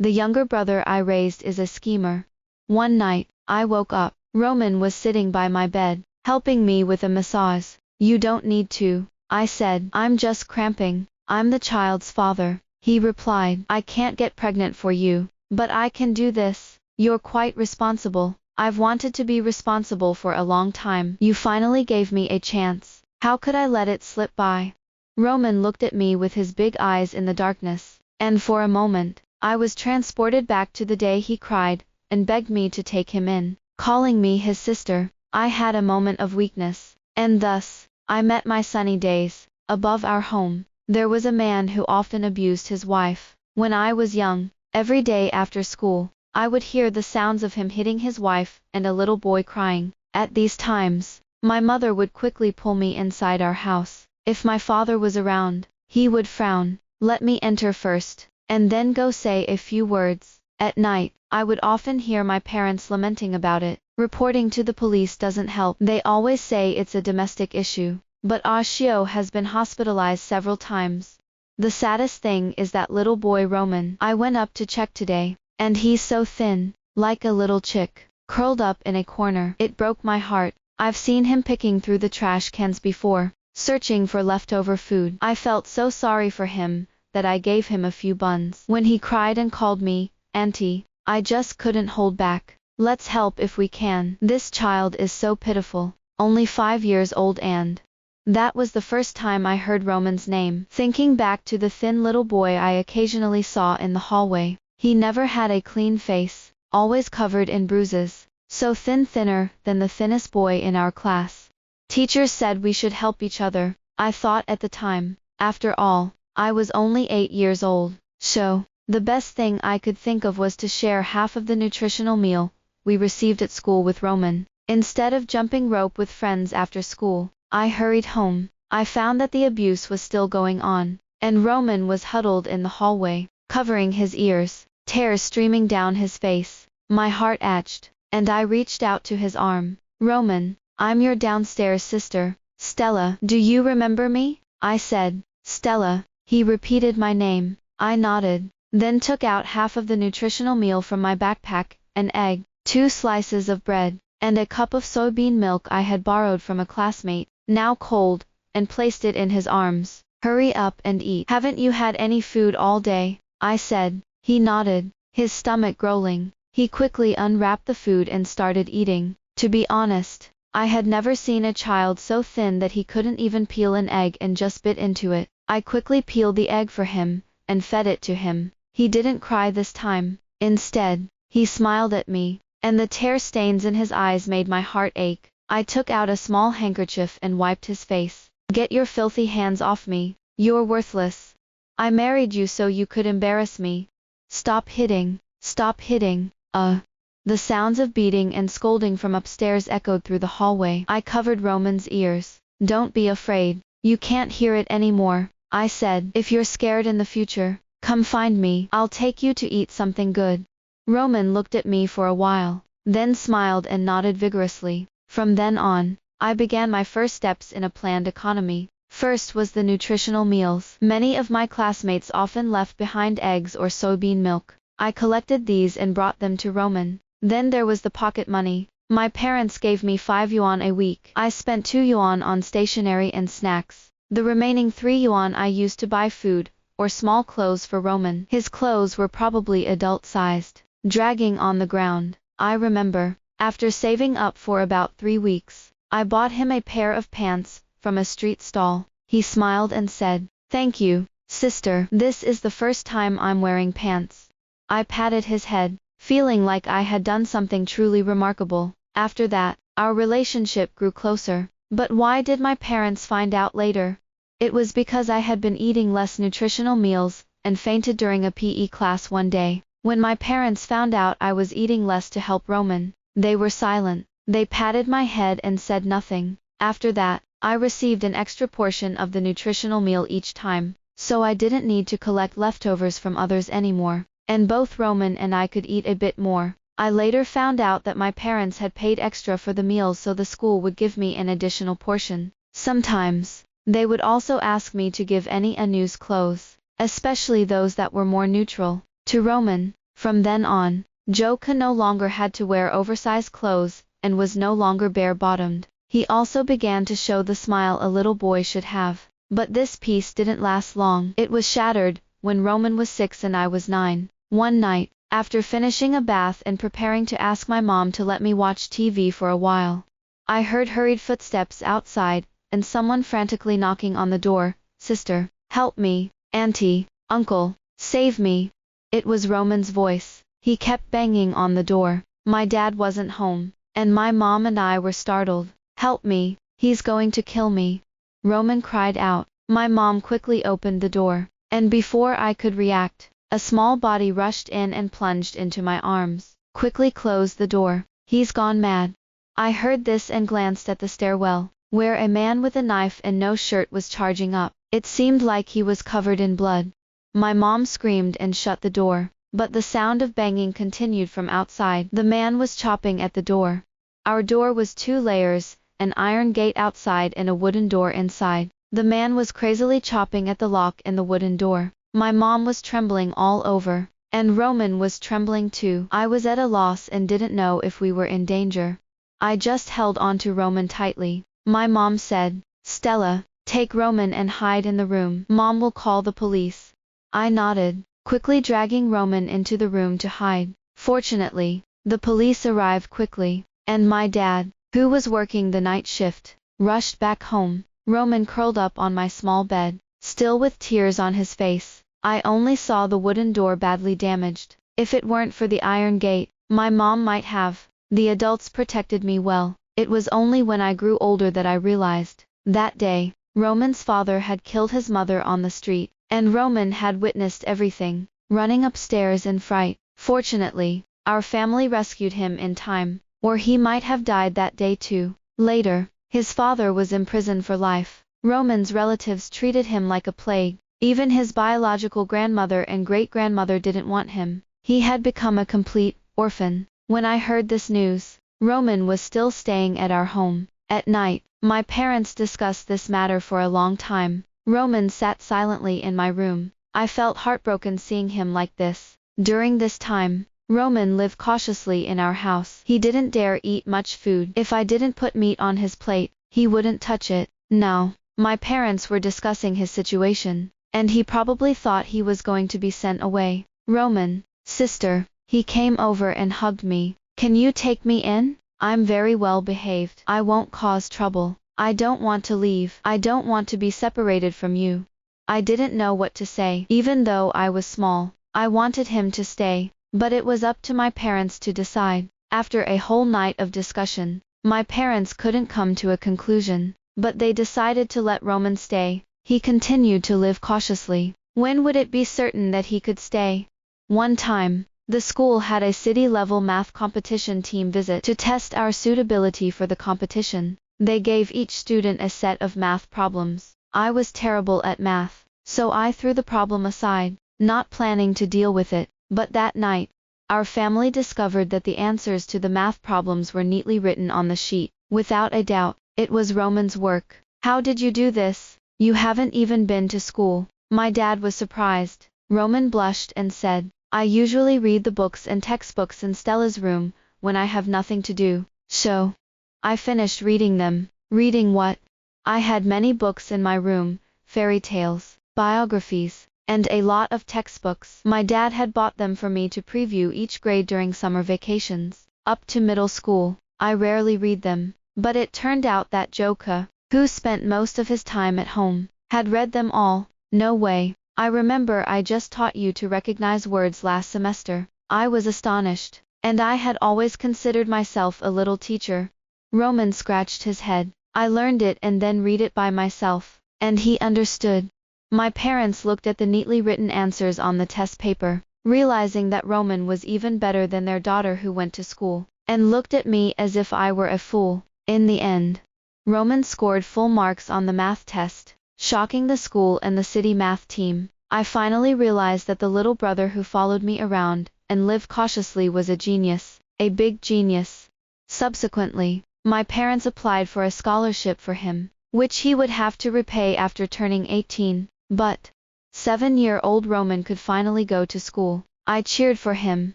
The younger brother I raised is a schemer. One night, I woke up. Roman was sitting by my bed, helping me with a massage. You don't need to, I said. I'm just cramping. I'm the child's father. He replied, I can't get pregnant for you, but I can do this. You're quite responsible. I've wanted to be responsible for a long time. You finally gave me a chance. How could I let it slip by? Roman looked at me with his big eyes in the darkness, and for a moment, I was transported back to the day he cried and begged me to take him in, calling me his sister. I had a moment of weakness, and thus, I met my sunny days. Above our home, there was a man who often abused his wife. When I was young, every day after school, I would hear the sounds of him hitting his wife and a little boy crying. At these times, my mother would quickly pull me inside our house. If my father was around, he would frown, let me enter first, and then go say a few words. At night, I would often hear my parents lamenting about it. Reporting to the police doesn't help. They always say it's a domestic issue, but Ashio has been hospitalized several times. The saddest thing is that little boy Roman. I went up to check today, and he's so thin, like a little chick, curled up in a corner. It broke my heart. I've seen him picking through the trash cans before, searching for leftover food. I felt so sorry for him, that I gave him a few buns. When he cried and called me, Auntie, I just couldn't hold back. Let's help if we can. This child is so pitiful, only 5 years old and... That was the first time I heard Roman's name. Thinking back to the thin little boy I occasionally saw in the hallway, he never had a clean face, always covered in bruises, so thinner than the thinnest boy in our class. Teachers said we should help each other, I thought at the time. After all, I was only 8 years old, so, the best thing I could think of was to share half of the nutritional meal we received at school with Roman. Instead of jumping rope with friends after school, I hurried home. I found that the abuse was still going on, and Roman was huddled in the hallway, covering his ears, tears streaming down his face. My heart ached, and I reached out to his arm. Roman, I'm your downstairs sister, Stella. Do you remember me? I said. Stella. He repeated my name. I nodded, then took out half of the nutritional meal from my backpack, an egg, 2 slices of bread, and a cup of soybean milk I had borrowed from a classmate, now cold, and placed it in his arms. Hurry up and eat. Haven't you had any food all day? I said. He nodded, his stomach growling. He quickly unwrapped the food and started eating. To be honest, I had never seen a child so thin that he couldn't even peel an egg and just bit into it. I quickly peeled the egg for him, and fed it to him. He didn't cry this time. Instead, he smiled at me, and the tear stains in his eyes made my heart ache. I took out a small handkerchief and wiped his face. Get your filthy hands off me. You're worthless. I married you so you could embarrass me. Stop hitting. Stop hitting. The sounds of beating and scolding from upstairs echoed through the hallway. I covered Roman's ears. Don't be afraid. You can't hear it anymore, I said. If you're scared in the future, come find me. I'll take you to eat something good. Roman looked at me for a while, then smiled and nodded vigorously. From then on, I began my first steps in a planned economy. First was the nutritional meals. Many of my classmates often left behind eggs or soybean milk. I collected these and brought them to Roman. Then there was the pocket money. My parents gave me 5 yuan a week. I spent 2 yuan on stationery and snacks. The remaining 3 yuan I used to buy food, or small clothes for Roman. His clothes were probably adult-sized, dragging on the ground. I remember, after saving up for about 3 weeks, I bought him a pair of pants from a street stall. He smiled and said, "Thank you, sister. This is the first time I'm wearing pants." I patted his head, feeling like I had done something truly remarkable. After that, our relationship grew closer. But why did my parents find out later? It was because I had been eating less nutritional meals and fainted during a PE class one day. When my parents found out I was eating less to help Roman, they were silent. They patted my head and said nothing. After that, I received an extra portion of the nutritional meal each time, so I didn't need to collect leftovers from others anymore, and both Roman and I could eat a bit more. I later found out that my parents had paid extra for the meals so the school would give me an additional portion. Sometimes, they would also ask me to give any unused clothes, especially those that were more neutral, to Roman. From then on, Joka no longer had to wear oversized clothes, and was no longer bare-bottomed. He also began to show the smile a little boy should have. But this peace didn't last long. It was shattered when Roman was 6 and I was 9. One night, after finishing a bath and preparing to ask my mom to let me watch TV for a while, I heard hurried footsteps outside, and someone frantically knocking on the door. Sister, help me, auntie, uncle, save me. It was Roman's voice. He kept banging on the door. My dad wasn't home, and my mom and I were startled. Help me, he's going to kill me, Roman cried out. My mom quickly opened the door, and before I could react, a small body rushed in and plunged into my arms. Quickly close the door, he's gone mad. I heard this and glanced at the stairwell, where a man with a knife and no shirt was charging up. It seemed like he was covered in blood. My mom screamed and shut the door, but the sound of banging continued from outside. The man was chopping at the door. Our door was 2 layers, an iron gate outside and a wooden door inside. The man was crazily chopping at the lock and the wooden door. My mom was trembling all over, and Roman was trembling too. I was at a loss and didn't know if we were in danger. I just held on to Roman tightly. My mom said, Stella, take Roman and hide in the room. Mom will call the police. I nodded, quickly dragging Roman into the room to hide. Fortunately, the police arrived quickly, and my dad, who was working the night shift, rushed back home. Roman curled up on my small bed, still with tears on his face. I only saw the wooden door badly damaged. If it weren't for the iron gate, my mom might have. The adults protected me well. It was only when I grew older that I realized. That day, Roman's father had killed his mother on the street, and Roman had witnessed everything, running upstairs in fright. Fortunately, our family rescued him in time, or he might have died that day too. Later, his father was imprisoned for life. Roman's relatives treated him like a plague. Even his biological grandmother and great-grandmother didn't want him. He had become a complete orphan. When I heard this news, Roman was still staying at our home. At night, my parents discussed this matter for a long time. Roman sat silently in my room. I felt heartbroken seeing him like this. During this time, Roman lived cautiously in our house. He didn't dare eat much food. If I didn't put meat on his plate, he wouldn't touch it. Now, my parents were discussing his situation, and he probably thought he was going to be sent away. Roman, sister, he came over and hugged me. Can you take me in? I'm very well behaved. I won't cause trouble. I don't want to leave. I don't want to be separated from you. I didn't know what to say. Even though I was small, I wanted him to stay, but it was up to my parents to decide. After a whole night of discussion, my parents couldn't come to a conclusion, but they decided to let Roman stay. He continued to live cautiously. When would it be certain that he could stay? One time, the school had a city-level math competition team visit to test our suitability for the competition. They gave each student a set of math problems. I was terrible at math, so I threw the problem aside, not planning to deal with it. But that night, our family discovered that the answers to the math problems were neatly written on the sheet. Without a doubt, it was Roman's work. How did you do this? You haven't even been to school. My dad was surprised. Roman blushed and said, I usually read the books and textbooks in Stella's room when I have nothing to do. So, I finished reading them. Reading what? I had many books in my room, fairy tales, biographies, and a lot of textbooks. My dad had bought them for me to preview each grade during summer vacations. Up to middle school, I rarely read them, but it turned out that Joka, who spent most of his time at home, had read them all. No way. I remember I just taught you to recognize words last semester. I was astonished, and I had always considered myself a little teacher. Roman scratched his head. I learned it and then read it by myself, and he understood. My parents looked at the neatly written answers on the test paper, realizing that Roman was even better than their daughter who went to school, and looked at me as if I were a fool. In the end, Roman scored full marks on the math test, shocking the school and the city math team. I finally realized that the little brother who followed me around and lived cautiously was a genius, a big genius. Subsequently, my parents applied for a scholarship for him, which he would have to repay after turning 18, but 7-year-old Roman could finally go to school. I cheered for him,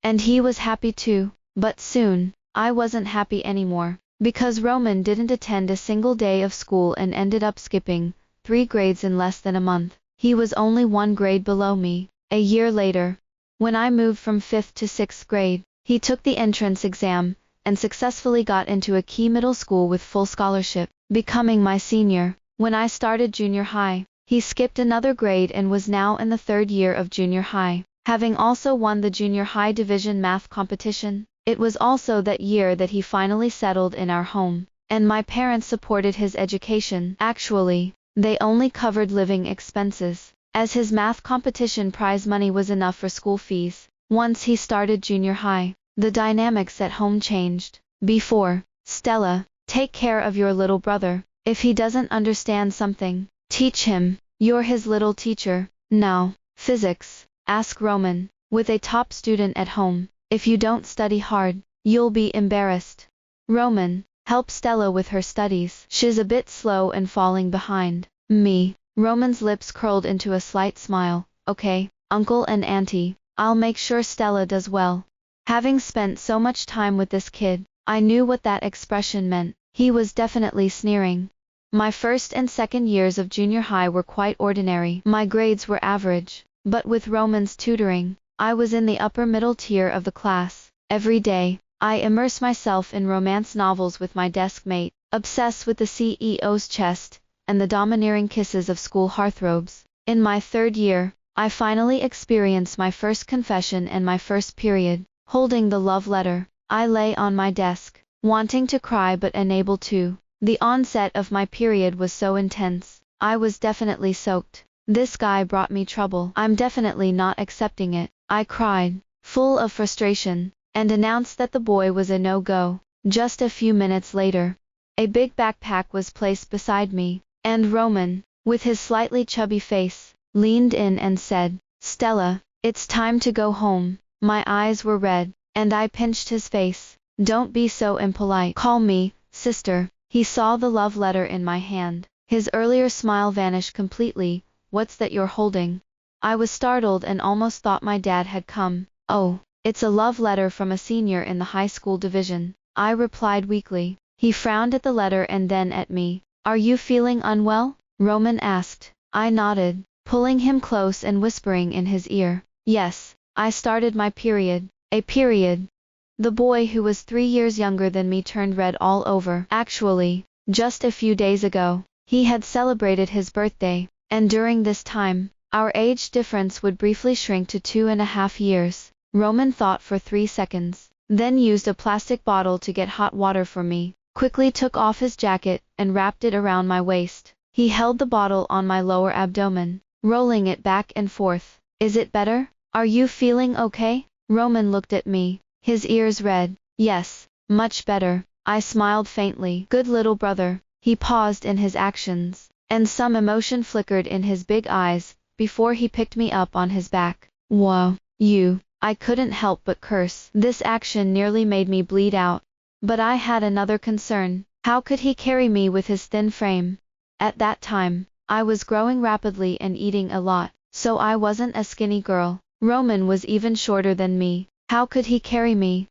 and he was happy too. But soon, I wasn't happy anymore, because Roman didn't attend a single day of school and ended up skipping 3 grades in less than a month. He was only 1 grade below me. A year later, when I moved from 5th to 6th grade, he took the entrance exam and successfully got into a key middle school with full scholarship, becoming my senior. When I started junior high, he skipped another grade and was now in the 3rd year of junior high, having also won the junior high division math competition. It was also that year that he finally settled in our home, and my parents supported his education. Actually, they only covered living expenses, as his math competition prize money was enough for school fees. Once he started junior high, the dynamics at home changed. Before, Stella, take care of your little brother. If he doesn't understand something, teach him. You're his little teacher. Now, physics, ask Roman. With a top student at home, if you don't study hard, you'll be embarrassed. Roman, help Stella with her studies. She's a bit slow and falling behind. Me. Roman's lips curled into a slight smile. Okay, uncle and auntie, I'll make sure Stella does well. Having spent so much time with this kid, I knew what that expression meant. He was definitely sneering. My 1st and 2nd years of junior high were quite ordinary. My grades were average, but with Roman's tutoring, I was in the upper middle tier of the class. Every day, I immerse myself in romance novels with my desk mate, obsessed with the CEO's chest and the domineering kisses of school hearthrobes. In my 3rd year, I finally experienced my first confession and my first period. Holding the love letter, I lay on my desk, wanting to cry but unable to. The onset of my period was so intense, I was definitely soaked. This guy brought me trouble. I'm definitely not accepting it. I cried, full of frustration, and announced that the boy was a no-go. Just a few minutes later, a big backpack was placed beside me, and Roman, with his slightly chubby face, leaned in and said, Stella, it's time to go home. My eyes were red, and I pinched his face. Don't be so impolite. Call me, sister. He saw the love letter in my hand. His earlier smile vanished completely. What's that you're holding? I was startled and almost thought my dad had come. Oh, it's a love letter from a senior in the high school division, I replied weakly. He frowned at the letter and then at me. Are you feeling unwell? Roman asked. I nodded, pulling him close and whispering in his ear. Yes, I started my period. A period. The boy who was 3 years younger than me turned red all over. Actually, just a few days ago, he had celebrated his birthday, and during this time, our age difference would briefly shrink to 2.5 years. Roman thought for 3 seconds, then used a plastic bottle to get hot water for me, quickly took off his jacket and wrapped it around my waist. He held the bottle on my lower abdomen, rolling it back and forth. Is it better? Are you feeling okay? Roman looked at me, his ears red. Yes, much better. I smiled faintly. Good little brother. He paused in his actions, and some emotion flickered in his big eyes, before he picked me up on his back. Whoa, you. I couldn't help but curse. This action nearly made me bleed out. But I had another concern. How could he carry me with his thin frame? At that time, I was growing rapidly and eating a lot, so I wasn't a skinny girl. Roman was even shorter than me. How could he carry me?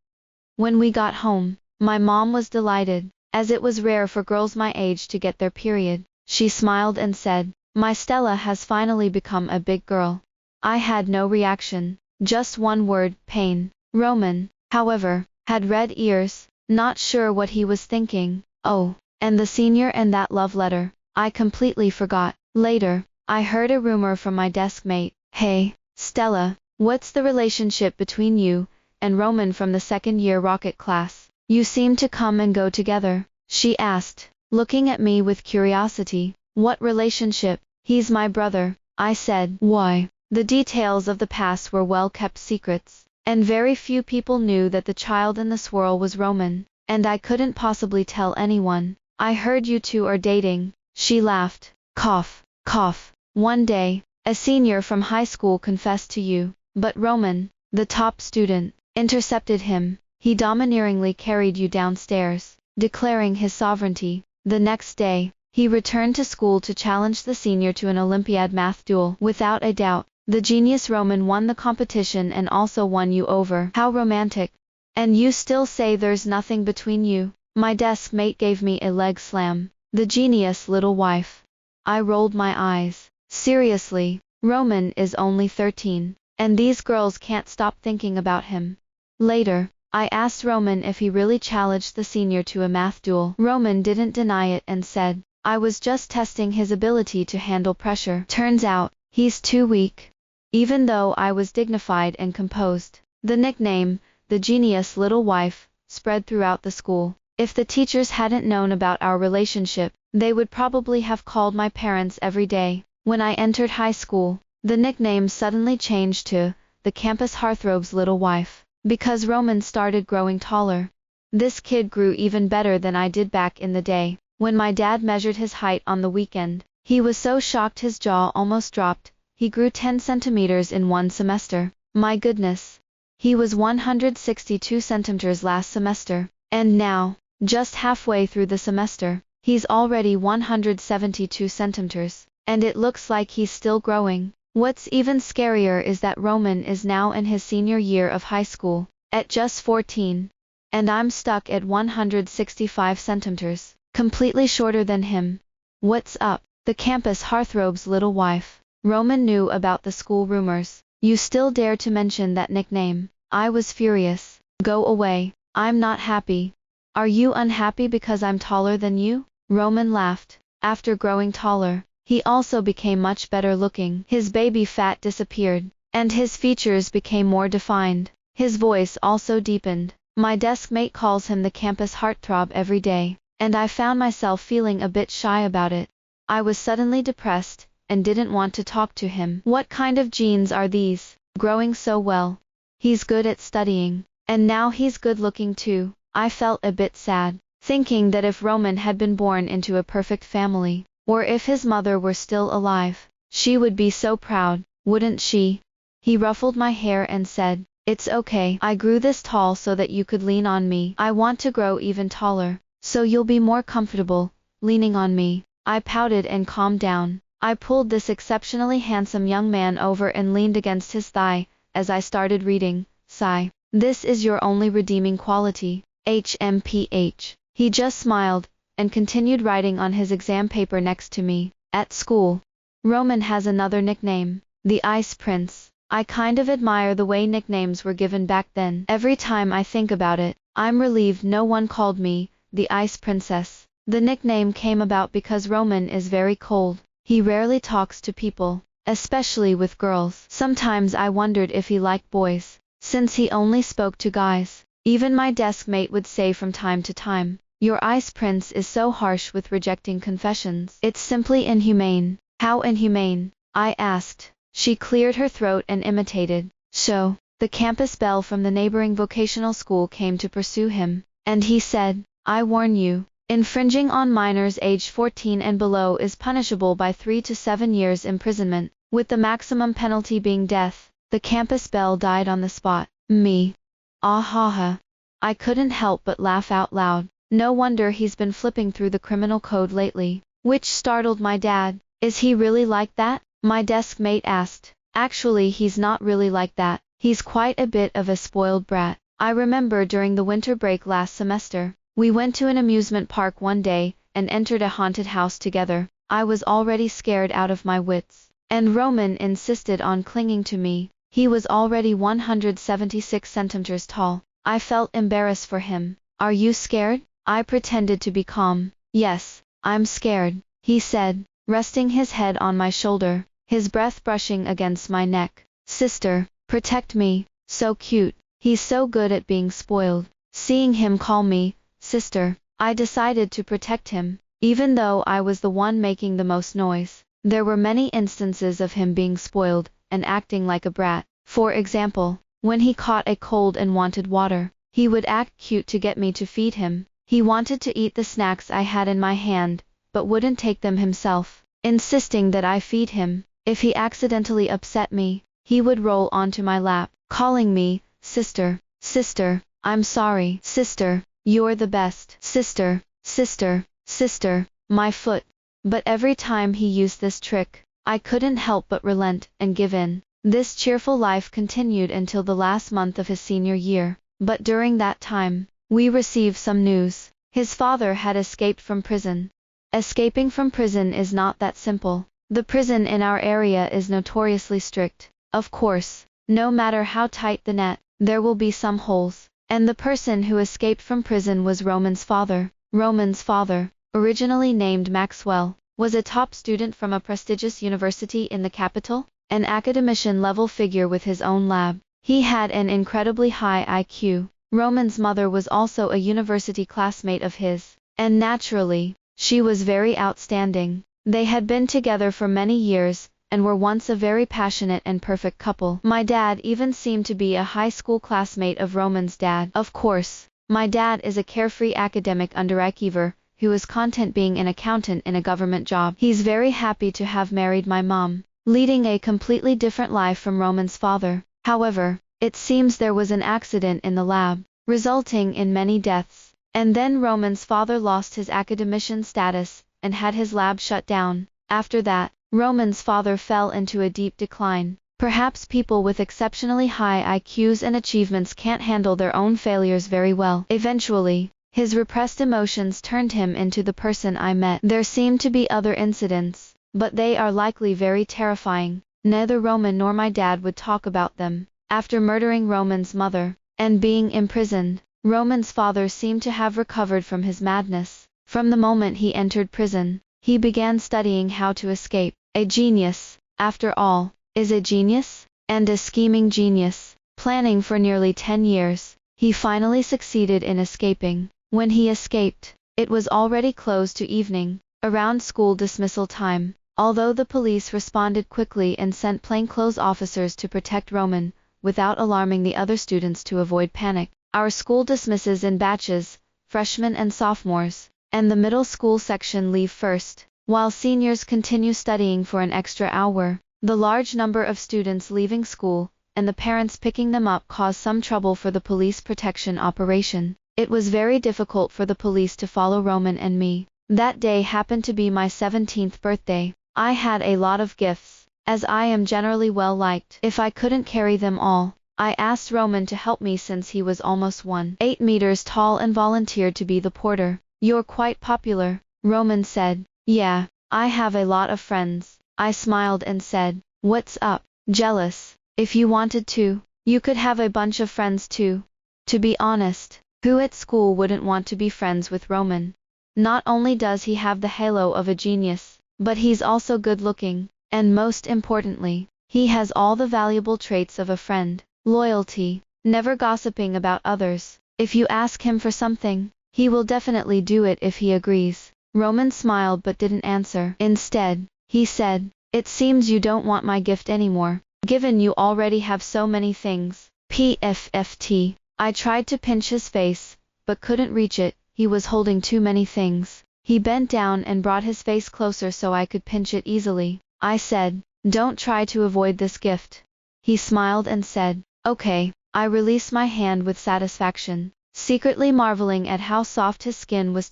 When we got home, my mom was delighted, as it was rare for girls my age to get their period. She smiled and said, my Stella has finally become a big girl. I had no reaction, just one word, pain. Roman, however, had red ears, not sure what he was thinking. Oh, and the senior and that love letter. I completely forgot. Later, I heard a rumor from my desk mate. Hey, Stella, what's the relationship between you and Roman from the 2nd year rocket class? You seem to come and go together, she asked, looking at me with curiosity. What relationship? He's my brother, I said. Why? The details of the past were well kept secrets, and very few people knew that the child in the swirl was Roman, and I couldn't possibly tell anyone. I heard you two are dating, she laughed. Cough, cough. One day, a senior from high school confessed to you, but Roman, the top student, intercepted him. He domineeringly carried you downstairs, declaring his sovereignty. The next day, he returned to school to challenge the senior to an Olympiad math duel. Without a doubt, The genius Roman won the competition and also won you over. How romantic. And you still say there's nothing between you? My desk mate gave me a leg slam. The genius little wife. I rolled my eyes. Seriously, Roman is only 13, and these girls can't stop thinking about him. Later, I asked Roman if he really challenged the senior to a math duel. Roman didn't deny it and said, I was just testing his ability to handle pressure. Turns out, he's too weak. Even though I was dignified and composed, the nickname, the genius little wife, spread throughout the school. If the teachers hadn't known about our relationship, they would probably have called my parents every day. When I entered high school, the nickname suddenly changed to the campus hearthrobe's little wife, because Roman started growing taller. This kid grew even better than I did back in the day. When my dad measured his height on the weekend, he was so shocked his jaw almost dropped. He grew 10 centimeters in one semester. My goodness. He was 162 centimeters last semester, and now, just halfway through the semester, he's already 172 centimeters, and it looks like he's still growing. What's even scarier is that Roman is now in his senior year of high school, at just 14. And I'm stuck at 165 centimeters, completely shorter than him. What's up? The campus hearthrobe's little wife. Roman knew about the school rumors. You still dare to mention that nickname? I was furious. Go away. I'm not happy. Are you unhappy because I'm taller than you? Roman laughed. After growing taller, he also became much better looking. His baby fat disappeared, and his features became more defined. His voice also deepened. My desk mate calls him the campus heartthrob every day, and I found myself feeling a bit shy about it. I was suddenly depressed, and didn't want to talk to him. What kind of genes are these? Growing so well. He's good at studying, and now he's good looking too. I felt a bit sad, thinking that if Roman had been born into a perfect family, or if his mother were still alive, she would be so proud, wouldn't she? He ruffled my hair and said, it's okay. I grew this tall so that you could lean on me. I want to grow even taller, so you'll be more comfortable, leaning on me. I pouted and calmed down. I pulled this exceptionally handsome young man over and leaned against his thigh, as I started reading. Sigh. This is your only redeeming quality. HMPH. He just smiled, and continued writing on his exam paper next to me. At school, Roman has another nickname, the Ice Prince. I kind of admire the way nicknames were given back then. Every time I think about it, I'm relieved no one called me the Ice Princess. The nickname came about because Roman is very cold. He rarely talks to people, especially with girls. Sometimes I wondered if he liked boys, since he only spoke to guys. Even my desk mate would say from time to time, your Ice Prince is so harsh with rejecting confessions. It's simply inhumane. How inhumane? I asked. She cleared her throat and imitated. So, the campus belle from the neighboring vocational school came to pursue him, and he said, I warn you, infringing on minors aged 14 and below is punishable by 3 to 7 years imprisonment, with the maximum penalty being death. The campus belle died on the spot. Me. Ah ha ha. I couldn't help but laugh out loud. No wonder he's been flipping through the criminal code lately, which startled my dad. Is he really like that? My desk mate asked. Actually, he's not really like that. He's quite a bit of a spoiled brat. I remember during the winter break last semester, we went to an amusement park one day, and entered a haunted house together. I was already scared out of my wits, and Roman insisted on clinging to me. He was already 176 centimeters tall. I felt embarrassed for him. Are you scared? I pretended to be calm. Yes, I'm scared, he said, resting his head on my shoulder, his breath brushing against my neck. Sister, protect me. So cute. He's so good at being spoiled. Seeing him call me sister, I decided to protect him, even though I was the one making the most noise. There were many instances of him being spoiled, and acting like a brat. For example, when he caught a cold and wanted water, he would act cute to get me to feed him. He wanted to eat the snacks I had in my hand, but wouldn't take them himself, insisting that I feed him. If he accidentally upset me, he would roll onto my lap, calling me sister. Sister, I'm sorry. Sister, you're the best. Sister, sister, sister, my foot. But every time he used this trick, I couldn't help but relent and give in. This cheerful life continued until the last month of his senior year, but during that time, we received some news. His father had escaped from prison. Escaping from prison is not that simple. The prison in our area is notoriously strict. Of course, no matter how tight the net, there will be some holes. And the person who escaped from prison was Roman's father. Roman's father, originally named Maxwell, was a top student from a prestigious university in the capital, an academician-level figure with his own lab. He had an incredibly high IQ. Roman's mother was also a university classmate of his, and naturally, she was very outstanding. They had been together for many years, and were once a very passionate and perfect couple. My dad even seemed to be a high school classmate of Roman's dad. Of course, my dad is a carefree academic underachiever, who is content being an accountant in a government job. He's very happy to have married my mom, leading a completely different life from Roman's father. However, it seems there was an accident in the lab, resulting in many deaths. And then Roman's father lost his academician status, and had his lab shut down. After that, Roman's father fell into a deep decline. Perhaps people with exceptionally high IQs and achievements can't handle their own failures very well. Eventually, his repressed emotions turned him into the person I met. There seem to be other incidents, but they are likely very terrifying. Neither Roman nor my dad would talk about them. After murdering Roman's mother, and being imprisoned, Roman's father seemed to have recovered from his madness. From the moment he entered prison, he began studying how to escape. A genius, after all, is a genius, and a scheming genius. Planning for nearly 10 years, he finally succeeded in escaping. When he escaped, it was already close to evening, around school dismissal time. Although the police responded quickly and sent plainclothes officers to protect Roman, without alarming the other students to avoid panic, our school dismisses in batches, freshmen and sophomores, and the middle school section leave first, while seniors continue studying for an extra hour. The large number of students leaving school, and the parents picking them up caused some trouble for the police protection operation. It was very difficult for the police to follow Roman and me. That day happened to be my 17th birthday. I had a lot of gifts, as I am generally well liked. If I couldn't carry them all, I asked Roman to help me since he was almost 1.8 meters tall and volunteered to be the porter. "You're quite popular," Roman said. "Yeah, I have a lot of friends." I smiled and said, "What's up? Jealous? If you wanted to, you could have a bunch of friends too." To be honest, who at school wouldn't want to be friends with Roman? Not only does he have the halo of a genius, but he's also good looking, and most importantly, he has all the valuable traits of a friend. Loyalty, never gossiping about others. If you ask him for something, he will definitely do it if he agrees. Roman smiled but didn't answer. Instead, he said, "It seems you don't want my gift anymore, given you already have so many things." PFFT. I tried to pinch his face, but couldn't reach it. He was holding too many things. He bent down and brought his face closer so I could pinch it easily. I said, "Don't try to avoid this gift." He smiled and said, "Okay." I released my hand with satisfaction, secretly marveling at how soft his skin was.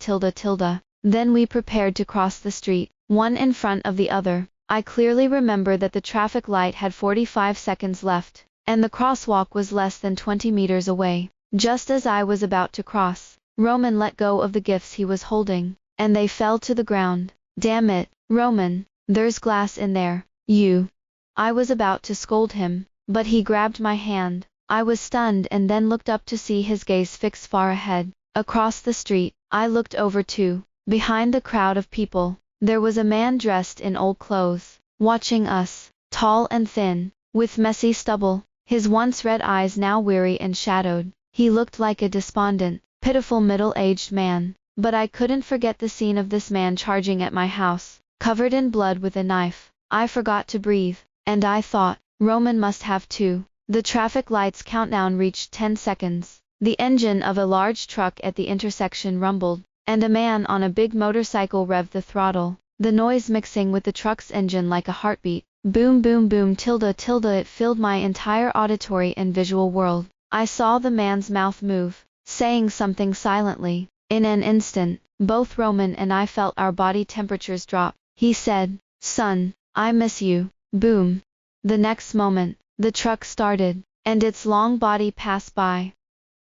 Then we prepared to cross the street, one in front of the other. I clearly remember that the traffic light had 45 seconds left, and the crosswalk was less than 20 meters away. Just as I was about to cross, Roman let go of the gifts he was holding, and they fell to the ground. "Damn it, Roman, there's glass in there, you." I was about to scold him, but he grabbed my hand. I was stunned and then looked up to see his gaze fixed far ahead. Across the street, I looked over too. Behind the crowd of people, there was a man dressed in old clothes, watching us, tall and thin, with messy stubble, his once red eyes now weary and shadowed. He looked like a despondent, pitiful middle-aged man, but I couldn't forget the scene of this man charging at my house, covered in blood with a knife. I forgot to breathe, and I thought, Roman must have too. The traffic light's countdown reached 10 seconds. The engine of a large truck at the intersection rumbled, and a man on a big motorcycle revved the throttle, the noise mixing with the truck's engine like a heartbeat. Boom boom boom it filled my entire auditory and visual world. I saw the man's mouth move, saying something silently. In an instant, both Roman and I felt our body temperatures drop. He said, "Son, I miss you." Boom. The next moment, The truck started, and its long body passed by.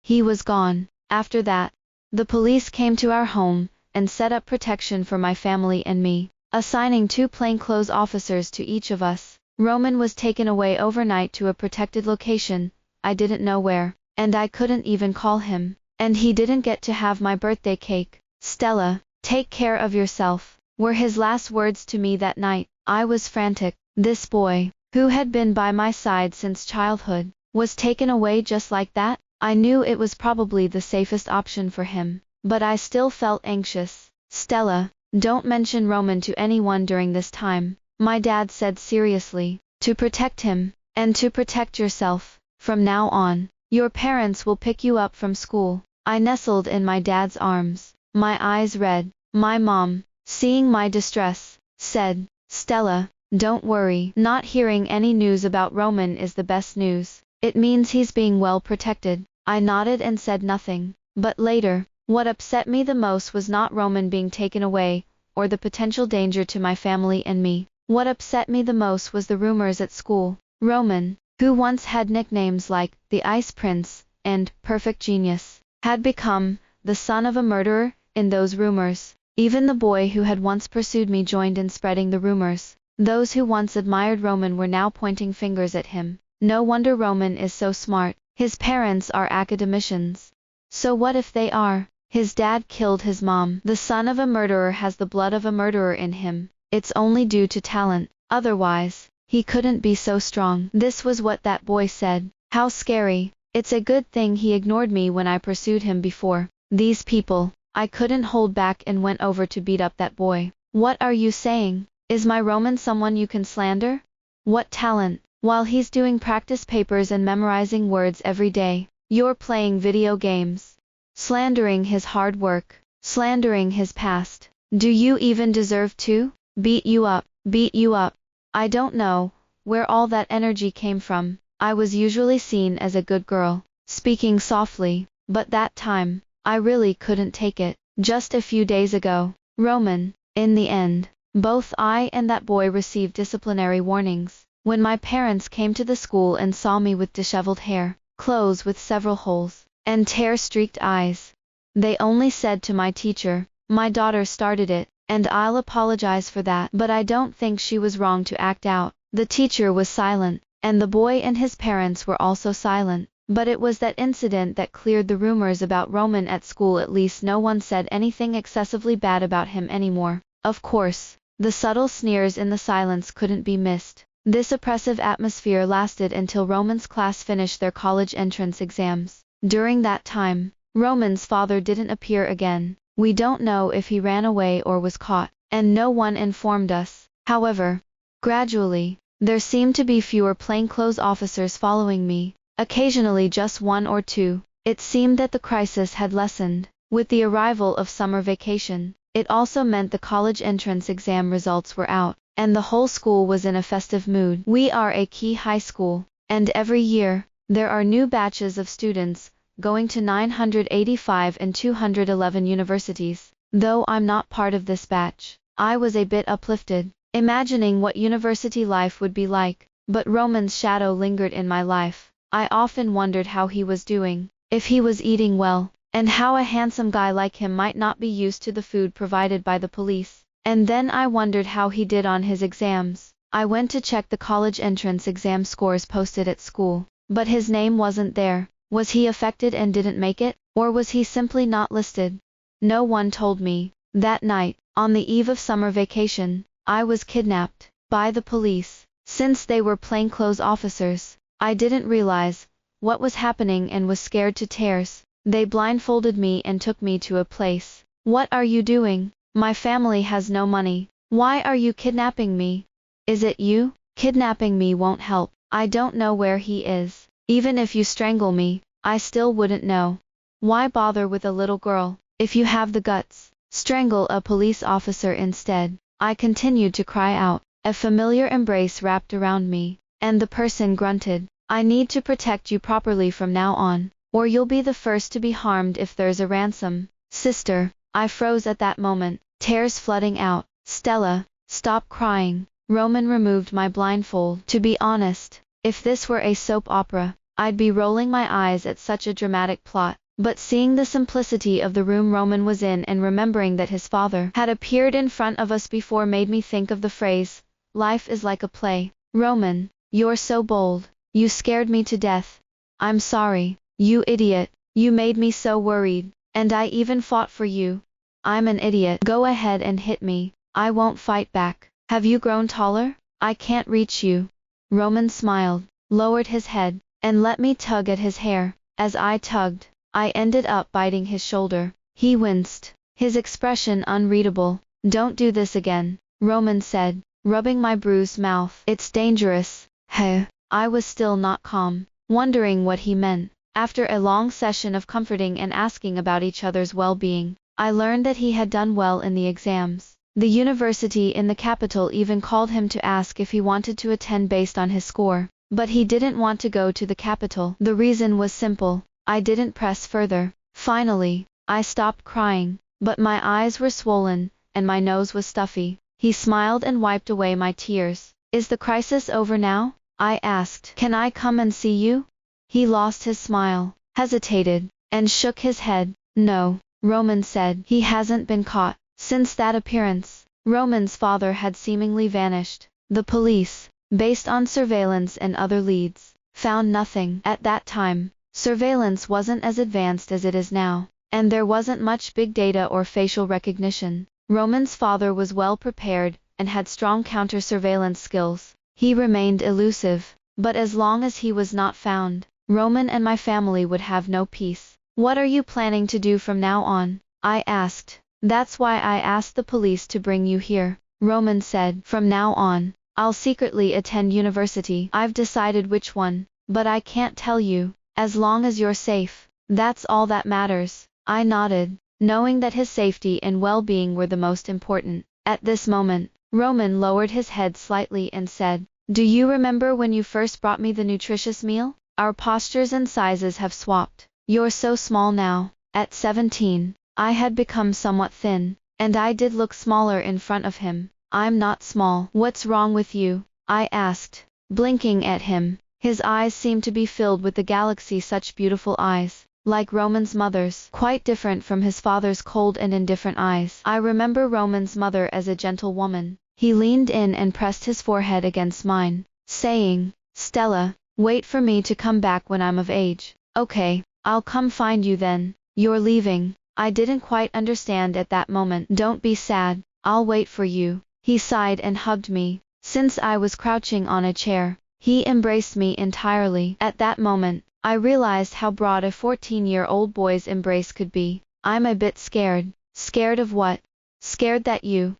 He was gone. After that, the police came to our home, and set up protection for my family and me, assigning 2 plainclothes officers to each of us. Roman was taken away overnight to a protected location, I didn't know where, and I couldn't even call him, and he didn't get to have my birthday cake. Stella, take care of yourself, were his last words to me that night. I was frantic. This boy, who had been by my side since childhood, was taken away just like that? I knew it was probably the safest option for him, but I still felt anxious. Stella, don't mention Roman to anyone during this time, my dad said seriously, to protect him, and to protect yourself. From now on, your parents will pick you up from school. I nestled in my dad's arms, my eyes red. My mom, seeing my distress, said, Stella, don't worry. Not hearing any news about Roman is the best news. It means he's being well protected. I nodded and said nothing. But later, what upset me the most was not Roman being taken away, or the potential danger to my family and me. What upset me the most was the rumors at school. Roman, who once had nicknames like the Ice Prince and Perfect Genius, had become the son of a murderer in those rumors. Even the boy who had once pursued me joined in spreading the rumors. Those who once admired Roman were now pointing fingers at him. No wonder Roman is so smart. His parents are academicians. So what if they are? His dad killed his mom. The son of a murderer has the blood of a murderer in him. It's only due to talent. Otherwise, he couldn't be so strong. This was what that boy said. How scary. It's a good thing he ignored me when I pursued him before. These people. I couldn't hold back and went over to beat up that boy. What are you saying? Is my Roman someone you can slander? What talent? While he's doing practice papers and memorizing words every day, you're playing video games. Slandering his hard work. Slandering his past. Do you even deserve to? Beat you up. Beat you up. I don't know where all that energy came from. I was usually seen as a good girl, speaking softly, but that time, I really couldn't take it. Just a few days ago, Roman, in the end, both I and that boy received disciplinary warnings. When my parents came to the school and saw me with disheveled hair, clothes with several holes, and tear-streaked eyes, they only said to my teacher, my daughter started it, and I'll apologize for that. But I don't think she was wrong to act out. The teacher was silent, and the boy and his parents were also silent. But it was that incident that cleared the rumors about Roman at school. At least no one said anything excessively bad about him anymore. Of course, the subtle sneers in the silence couldn't be missed. This oppressive atmosphere lasted until Roman's class finished their college entrance exams. During that time, Roman's father didn't appear again. We don't know if he ran away or was caught, and no one informed us. However, gradually, there seemed to be fewer plainclothes officers following me. Occasionally just 1 or 2. It seemed that the crisis had lessened. With the arrival of summer vacation, it also meant the college entrance exam results were out, and the whole school was in a festive mood. We are a key high school, and every year, there are new batches of students, going to 985 and 211 universities. Though I'm not part of this batch, I was a bit uplifted, imagining what university life would be like. But Roman's shadow lingered in my life. I often wondered how he was doing, if he was eating well, and how a handsome guy like him might not be used to the food provided by the police. And then I wondered how he did on his exams. I went to check the college entrance exam scores posted at school, but his name wasn't there. Was he affected and didn't make it, or was he simply not listed? No one told me. That night, on the eve of summer vacation, I was kidnapped by the police. Since they were plainclothes officers, I didn't realize what was happening and was scared to tears. They blindfolded me and took me to a place. What are you doing? My family has no money. Why are you kidnapping me? Is it you? Kidnapping me won't help. I don't know where he is. Even if you strangle me, I still wouldn't know. Why bother with a little girl? If you have the guts, strangle a police officer instead. I continued to cry out. A familiar embrace wrapped around me, and the person grunted, I need to protect you properly from now on, or you'll be the first to be harmed if there's a ransom. Sister, I froze at that moment, tears flooding out. Stella, stop crying. Roman removed my blindfold. To be honest, If this were a soap opera, I'd be rolling my eyes at such a dramatic plot. But seeing the simplicity of the room Roman was in and remembering that his father had appeared in front of us before made me think of the phrase, "Life is like a play." "Roman, you're so bold. You scared me to death." "I'm sorry, you idiot. You made me so worried. And I even fought for you." "I'm an idiot. Go ahead and hit me. I won't fight back." "Have you grown taller? I can't reach you." Roman smiled, lowered his head, and let me tug at his hair. As I tugged, I ended up biting his shoulder. He winced, his expression unreadable. "Don't do this again," Roman said, rubbing my bruised mouth. "It's dangerous." Heh. I was still not calm, wondering what he meant. After a long session of comforting and asking about each other's well-being, I learned that he had done well in the exams. The university in the capital even called him to ask if he wanted to attend based on his score. But he didn't want to go to the capital. The reason was simple. I didn't press further. Finally, I stopped crying, but my eyes were swollen, and my nose was stuffy. He smiled and wiped away my tears. "Is the crisis over now?" I asked. "Can I come and see you?" He lost his smile, hesitated, and shook his head. "No," Roman said. "He hasn't been caught." Since that appearance, Roman's father had seemingly vanished. The police, based on surveillance and other leads, found nothing. At that time, surveillance wasn't as advanced as it is now, and there wasn't much big data or facial recognition. Roman's father was well prepared and had strong counter-surveillance skills. He remained elusive, but as long as he was not found, Roman and my family would have no peace. "What are you planning to do from now on?" I asked. "That's why I asked the police to bring you here," Roman said. "From now on, I'll secretly attend university. I've decided which one, but I can't tell you. As long as you're safe, that's all that matters." I nodded, knowing that his safety and well-being were the most important. At this moment, Roman lowered his head slightly and said, "Do you remember when you first brought me the nutritious meal? Our postures and sizes have swapped. You're so small now." At 17, I had become somewhat thin, and I did look smaller in front of him. "I'm not small." "What's wrong with you?" I asked, blinking at him. His eyes seemed to be filled with the galaxy, such beautiful eyes, like Roman's mother's, quite different from his father's cold and indifferent eyes. I remember Roman's mother as a gentle woman. He leaned in and pressed his forehead against mine, saying, "Stella, wait for me to come back when I'm of age." "Okay, I'll come find you then." "You're leaving?" I didn't quite understand at that moment. "Don't be sad, I'll wait for you." He sighed and hugged me. Since I was crouching on a chair, he embraced me entirely. At that moment, I realized how broad a 14-year-old boy's embrace could be. "I'm a bit scared." "Scared of what?" "Scared that you—"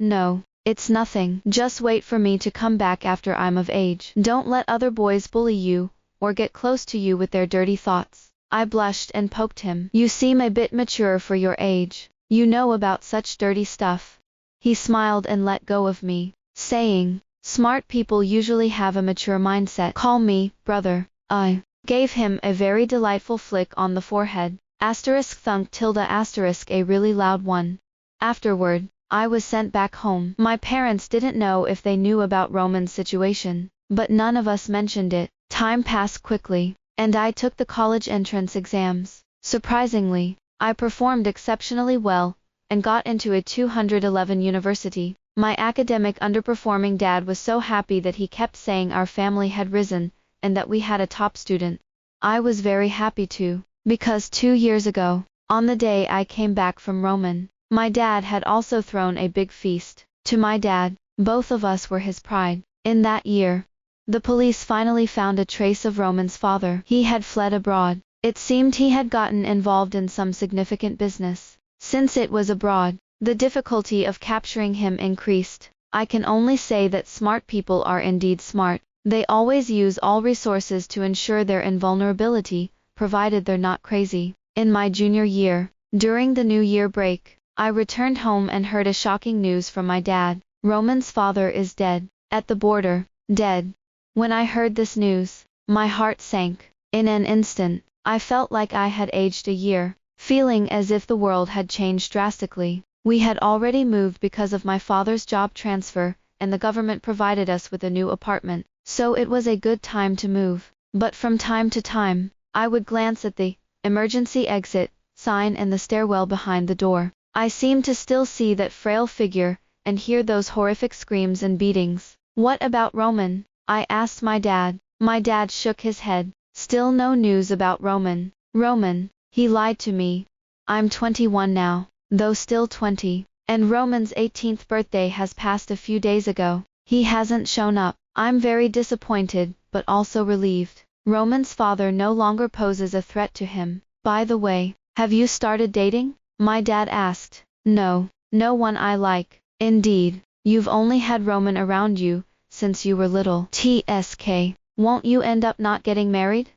"No, it's nothing. Just wait for me to come back after I'm of age. Don't let other boys bully you, or get close to you with their dirty thoughts." I blushed and poked him. "You seem a bit mature for your age. You know about such dirty stuff." He smiled and let go of me, saying, "Smart people usually have a mature mindset. Call me, brother." I gave him a very delightful flick on the forehead. Thunk tilde a really loud one. Afterward, I was sent back home. My parents didn't know if they knew about Roman's situation, but none of us mentioned it. Time passed quickly, and I took the college entrance exams. Surprisingly, I performed exceptionally well, and got into a 211 university. My academic underperforming dad was so happy that he kept saying our family had risen, and that we had a top student. I was very happy too, because 2 years ago, on the day I came back from Roman, my dad had also thrown a big feast. To my dad, both of us were his pride. In that year, the police finally found a trace of Roman's father. He had fled abroad. It seemed he had gotten involved in some significant business. Since it was abroad, the difficulty of capturing him increased. I can only say that smart people are indeed smart. They always use all resources to ensure their invulnerability, provided they're not crazy. In my junior year, during the New Year break, I returned home and heard a shocking news from my dad. Roman's father is dead. At the border. Dead. When I heard this news, my heart sank. In an instant, I felt like I had aged a year, feeling as if the world had changed drastically. We had already moved because of my father's job transfer, and the government provided us with a new apartment. so it was a good time to move. But from time to time, I would glance at the emergency exit sign and the stairwell behind the door. I seemed to still see that frail figure and hear those horrific screams and beatings. What about Roman? I asked my dad. My dad shook his head. Still no news about Roman. Roman, he lied to me. I'm 21 now, though still 20, and Roman's 18th birthday has passed a few days ago. He hasn't shown up. I'm very disappointed, but also relieved. Roman's father no longer poses a threat to him. By the way, have you started dating? My dad asked. No, no one I like. Indeed, you've only had Roman around you since you were little. TSK, won't you end up not getting married?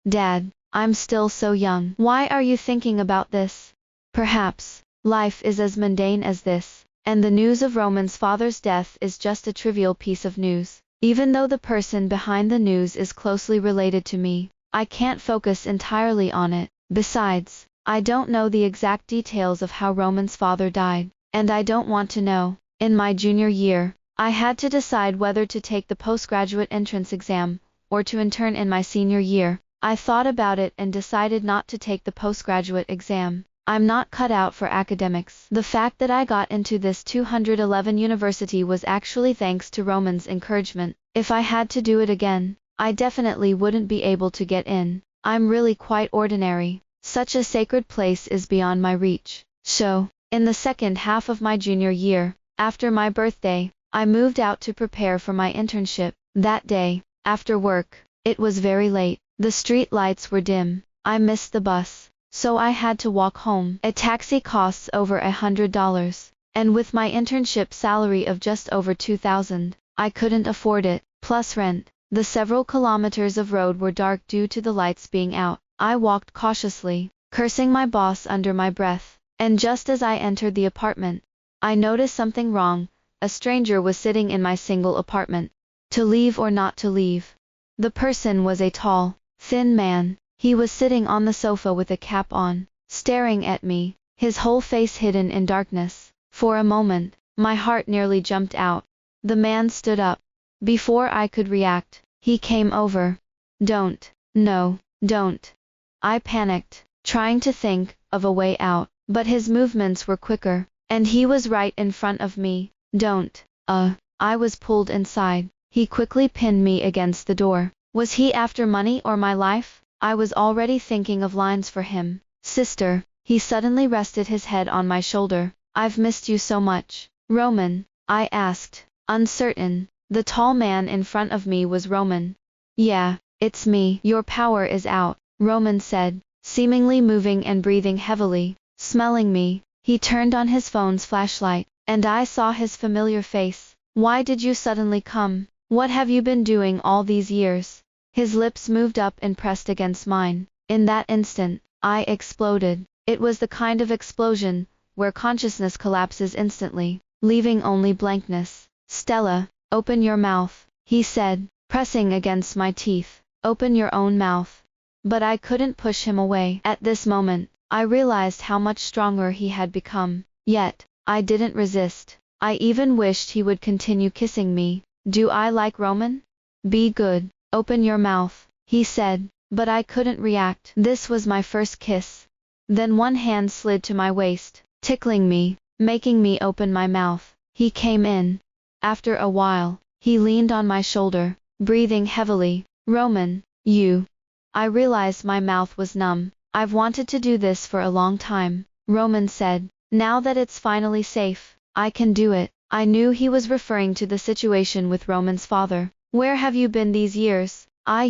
Dad, I'm still so young. Why are you thinking about this? Perhaps life is as mundane as this, and the news of Roman's father's death is just a trivial piece of news. Even though the person behind the news is closely related to me, I can't focus entirely on it. Besides, I don't know the exact details of how Roman's father died, and I don't want to know. In my junior year, I had to decide whether to take the postgraduate entrance exam or to intern in my senior year. I thought about it and decided not to take the postgraduate exam. I'm not cut out for academics. The fact that I got into this 211 university was actually thanks to Roman's encouragement. If I had to do it again, I definitely wouldn't be able to get in. I'm really quite ordinary. Such a sacred place is beyond my reach. So, in the second half of my junior year, after my birthday, I moved out to prepare for my internship. That day, after work, it was very late. The street lights were dim. I missed the bus, so I had to walk home. A taxi costs over $100, and with my internship salary of just over $2,000, I couldn't afford it, plus rent. The several kilometers of road were dark due to the lights being out. I walked cautiously, cursing my boss under my breath, and just as I entered the apartment, I noticed something wrong. A stranger was sitting in my single apartment. To leave or not to leave? The person was a tall, thin man. He was sitting on the sofa with a cap on, staring at me, his whole face hidden in darkness. For a moment, my heart nearly jumped out. The man stood up. Before I could react, he came over. Don't. No, don't. I panicked, trying to think of a way out, but his movements were quicker, and he was right in front of me. Don't. I was pulled inside. He quickly pinned me against the door. Was he after money or my life? I was already thinking of lines for him. Sister, he suddenly rested his head on my shoulder. I've missed you so much. Roman, I asked, uncertain. The tall man in front of me was Roman. Yeah, it's me. Your power is out, Roman said, seemingly moving and breathing heavily. Smelling me, he turned on his phone's flashlight, and I saw his familiar face. Why did you suddenly come? What have you been doing all these years? His lips moved up and pressed against mine. In that instant, I exploded. It was the kind of explosion where consciousness collapses instantly, leaving only blankness. Stella, open your mouth, he said, pressing against my teeth. Open your own mouth. But I couldn't push him away. At this moment, I realized how much stronger he had become. Yet, I didn't resist. I even wished he would continue kissing me. Do I like Roman? Be good. Open your mouth, he said, but I couldn't react. This was my first kiss. Then one hand slid to my waist, tickling me, making me open my mouth. He came in. After a while, he leaned on my shoulder, breathing heavily. Roman, you. I realized my mouth was numb. I've wanted to do this for a long time, Roman said. Now that it's finally safe, I can do it. I knew he was referring to the situation with Roman's father. Where have you been these years? I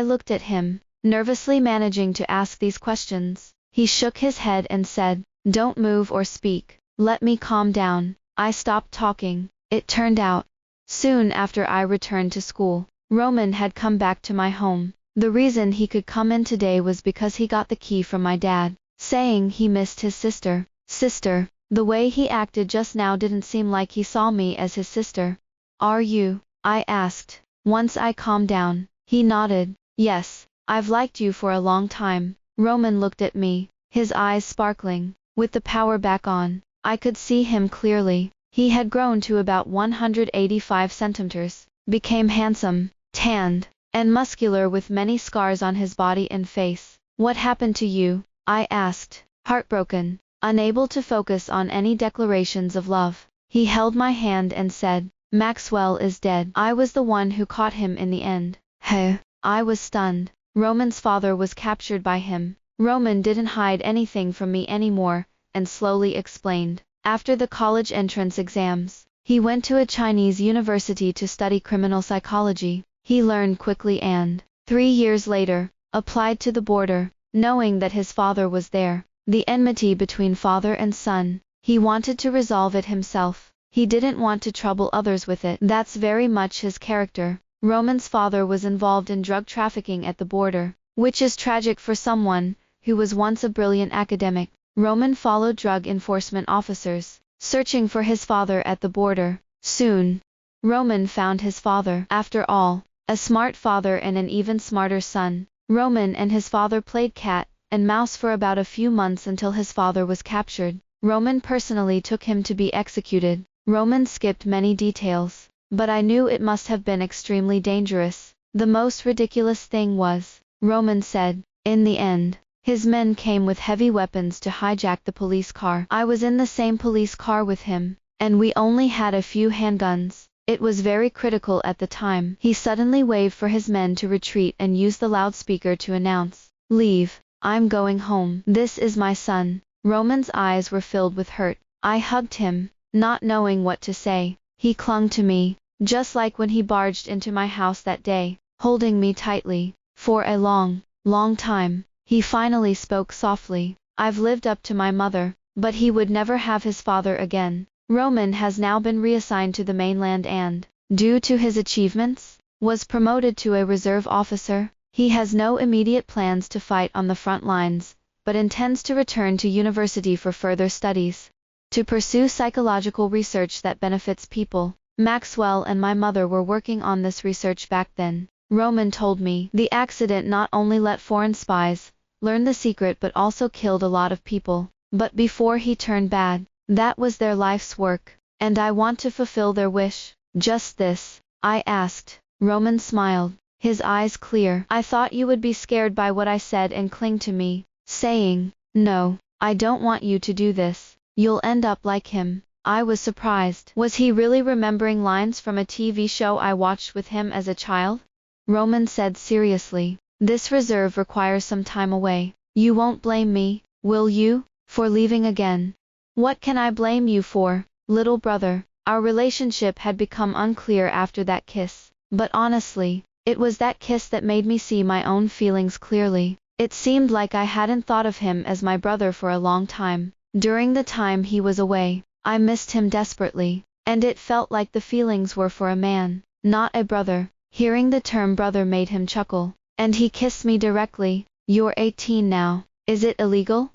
looked at him, nervously managing to ask these questions. He shook his head and said, don't move or speak. Let me calm down. I stopped talking. It turned out, soon after I returned to school, Roman had come back to my home. The reason he could come in today was because he got the key from my dad, saying he missed his sister. Sister, the way he acted just now didn't seem like he saw me as his sister. Are you? I asked. Once I calmed down, he nodded. Yes, I've liked you for a long time. Roman looked at me, his eyes sparkling. With the power back on, I could see him clearly. He had grown to about 185 centimeters, became handsome, tanned, and muscular with many scars on his body and face. What happened to you? I asked, heartbroken, unable to focus on any declarations of love. He held my hand and said, Maxwell is dead. I was the one who caught him in the end. Hey. I was stunned. Roman's father was captured by him. Roman didn't hide anything from me anymore, and slowly explained. After the college entrance exams, he went to a Chinese university to study criminal psychology. He learned quickly and, 3 years later, applied to the border, knowing that his father was there. The enmity between father and son, he wanted to resolve it himself. He didn't want to trouble others with it. That's very much his character. Roman's father was involved in drug trafficking at the border, which is tragic for someone who was once a brilliant academic. Roman followed drug enforcement officers, searching for his father at the border. Soon, Roman found his father. After all, a smart father and an even smarter son. Roman and his father played cat and mouse for about a few months until his father was captured. Roman personally took him to be executed. Roman skipped many details, but I knew it must have been extremely dangerous. The most ridiculous thing was, Roman said, in the end, his men came with heavy weapons to hijack the police car. I was in the same police car with him, and we only had a few handguns. It was very critical at the time. He suddenly waved for his men to retreat and used the loudspeaker to announce, Leave, I'm going home. This is my son. Roman's eyes were filled with hurt. I hugged him, not knowing what to say. He clung to me, just like when he barged into my house that day, holding me tightly. For a long, long time, he finally spoke softly. I've lived up to my mother, but he would never have his father again. Roman has now been reassigned to the mainland and, due to his achievements, was promoted to a reserve officer. He has no immediate plans to fight on the front lines, but intends to return to university for further studies, to pursue psychological research that benefits people. Maxwell and my mother were working on this research back then. Roman told me, the accident not only let foreign spies learn the secret but also killed a lot of people. But before he turned bad, that was their life's work, and I want to fulfill their wish. Just this? I asked. Roman smiled, his eyes clear. I thought you would be scared by what I said and cling to me, saying, No, I don't want you to do this. You'll end up like him. I was surprised. Was he really remembering lines from a TV show I watched with him as a child? Roman said seriously, This reserve requires some time away. You won't blame me, will you, for leaving again? What can I blame you for, little brother? Our relationship had become unclear after that kiss, but honestly, it was that kiss that made me see my own feelings clearly. It seemed like I hadn't thought of him as my brother for a long time. During the time he was away, I missed him desperately, and it felt like the feelings were for a man, not a brother. Hearing the term brother made him chuckle, and he kissed me directly. You're 18 now. Is it illegal?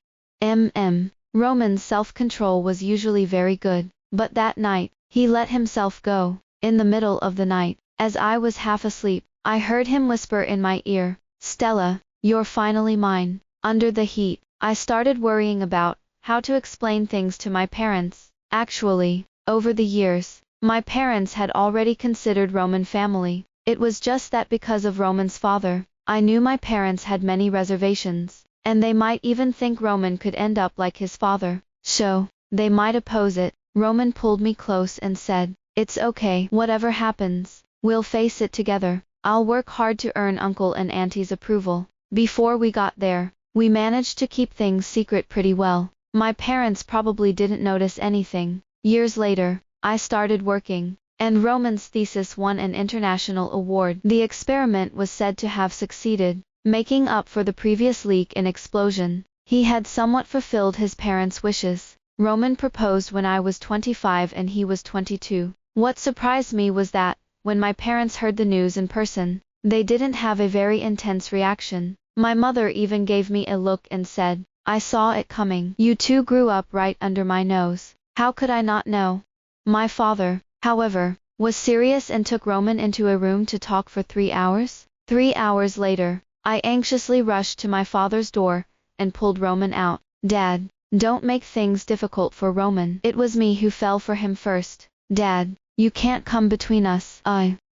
Roman's self-control was usually very good, but that night, he let himself go. In the middle of the night, as I was half asleep, I heard him whisper in my ear, Stella, you're finally mine. Under the heat, I started worrying about how to explain things to my parents. Actually, over the years, my parents had already considered Roman family. It was just that because of Roman's father, I knew my parents had many reservations, and they might even think Roman could end up like his father. So, they might oppose it. Roman pulled me close and said, It's okay. Whatever happens, we'll face it together. I'll work hard to earn Uncle and Auntie's approval. Before we got there, we managed to keep things secret pretty well. My parents probably didn't notice anything. Years later, I started working, and Roman's thesis won an international award. The experiment was said to have succeeded, making up for the previous leak and explosion. He had somewhat fulfilled his parents' wishes. Roman proposed when I was 25 and he was 22. What surprised me was that, when my parents heard the news in person, they didn't have a very intense reaction. My mother even gave me a look and said, I saw it coming. You two grew up right under my nose. How could I not know? My father, however, was serious and took Roman into a room to talk for 3 hours. 3 hours later, I anxiously rushed to my father's door and pulled Roman out. Dad, don't make things difficult for Roman. It was me who fell for him first. Dad, you can't come between us.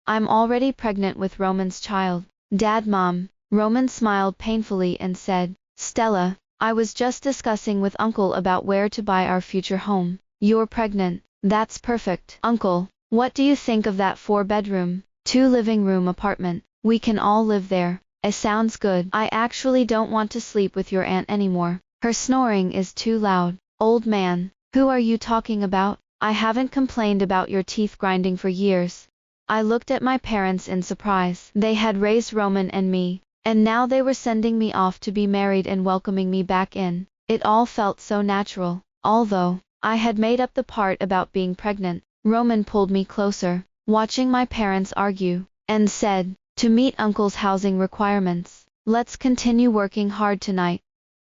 I'm already pregnant with Roman's child. Dad, Mom. Roman smiled painfully and said, Stella, I was just discussing with Uncle about where to buy our future home. You're pregnant. That's perfect. Uncle, what do you think of that 4-bedroom, 2-living-room apartment? We can all live there. It sounds good. I actually don't want to sleep with your aunt anymore. Her snoring is too loud. Old man, who are you talking about? I haven't complained about your teeth grinding for years. I looked at my parents in surprise. They had raised Roman and me, and now they were sending me off to be married and welcoming me back in. It all felt so natural. Although I had made up the part about being pregnant, Roman pulled me closer, watching my parents argue, and said, to meet Uncle's housing requirements, let's continue working hard tonight.